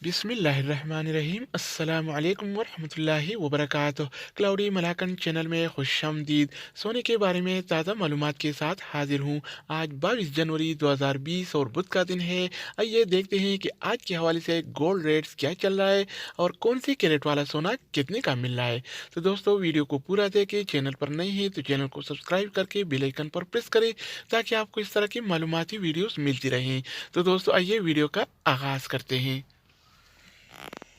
बिस्मिल्लाहिर्रहमानिर्रहीम अस्सलाम वालेकुम वरहमतुल्लाहि वबरकातुह। क्लाउडी मलाकन चैनल में खुशामदीद। सोने के बारे में ताज़ा मालूमात के साथ हाजिर हूँ। आज 22 जनवरी 2020 और बुध का दिन है। आइए देखते हैं कि आज के हवाले से गोल्ड रेट्स क्या चल रहा है और कौन सी कैरेट वाला सोना कितने का मिल रहा है। तो दोस्तों, वीडियो को पूरा देखें। चैनल पर नए हैं तो चैनल को सब्सक्राइब करके बेल आइकन पर प्रेस करें ताकि आपको इस तरह की मालूमाती वीडियोस मिलती रहें। तो दोस्तों, आइए वीडियो का आगाज़ करते हैं।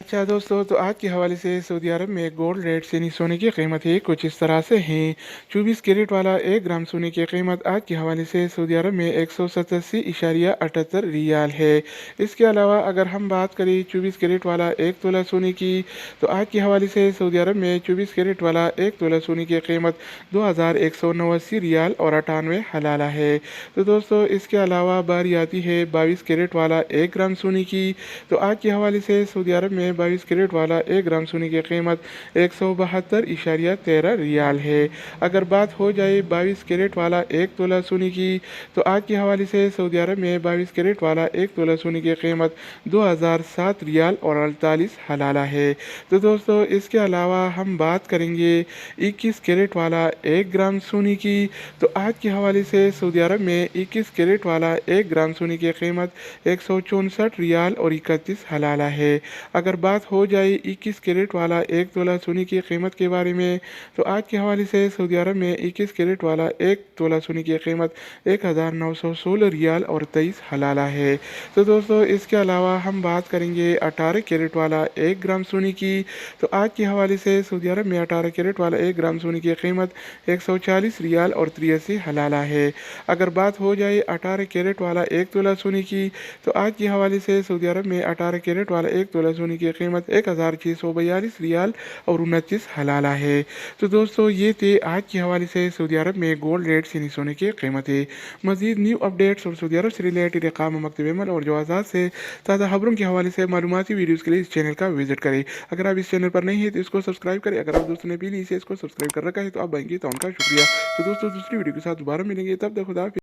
अच्छा दोस्तों, तो आज के हवाले से सऊदी अरब में गोल्ड रेट यानी सोने की कीमत है कुछ इस तरह से है। 24 कैरेट वाला 1 ग्राम सोने की कीमत आज के हवाले से सऊदी अरब में 187.78 रियाल है। इसके अलावा अगर हम बात करें 24 कैरेट वाला 1 तोला सोने की, तो आज के हवाले से सऊदी अरब में 24 कैरेट वाला 1 तोला सोने की कीमत 2189 रियाल और 98 हलाला है। तो दोस्तों, इसके अलावा बारी आती है 22 कैरेट वाला 1 ग्राम सोने की। तो आज के हवाले से सऊदी अरब में 22 कैरेट वाला 1 ग्राम सोने की कीमत 172.13 रियाल है। अगर बात हो जाए 22 कैरेट वाला 1 तोला सोने की, तो आज के हवाले से सऊदी अरब में 22 कैरेट वाला 1 तोला सोने की कीमत 2007 रियाल और 48 हलाला है। तो दोस्तों, इसके अलावा हम बात करेंगे 21 कैरेट वाला 1 ग्राम सोने की। तो आज के हवाले से सऊदी अरब में 21 कैरेट वाला 1 ग्राम सोने की कीमत 164 रियाल और 31 हलाला है। अगर बात हो जाए 21 कैरेट वाला 1 तोला सोने की कीमत के बारे में, तो आज के हवाले से सऊदी अरब में 21 कैरेट वाला 1 तोला सोने की कीमत 1916 रियाल और 23 हलाला है। तो दोस्तों, इसके अलावा हम बात करेंगे 18 कैरेट वाला 1 ग्राम सोने की। तो आज के हवाले से सऊदी अरब में 18 कैरेट वाला 1 ग्राम सोने की कीमत 140 रियाल और 83 हलाला है। अगर बात हो जाए 18 कैरेट वाला 1 तोला सोने की, तो आज के हवाले से सऊदी अरब में 18 कैरेट वाला 1 तोला सोने की कीमत 1642 रियाल और 29 हलाला है। तो दोस्तों, ये थे आज के हवाले से सऊदी अरब में गोल्ड रेट्स यानी सोने की कीमतें। मजीद न्यू अपडेट्स और सऊदी अरब से रिलेटेड इकामा, मकतब अमल और जवाज़ात से ताज़ा खबरों के हवाले से मालूमाती वीडियोज़ के लिए इस चैनल का विजिट करें। अगर आप इस चैनल पर नहीं है तो इसको सब्सक्राइब करें। अगर आप दोस्तों ने भी इसे इसको सब्सक्राइब कर रखा है तो आप भाई तो उनका शुक्रिया। तो दोस्तों, दूसरी वीडियो के साथ दोबारा मिलेंगे, तब तक खुदा हाफिज़।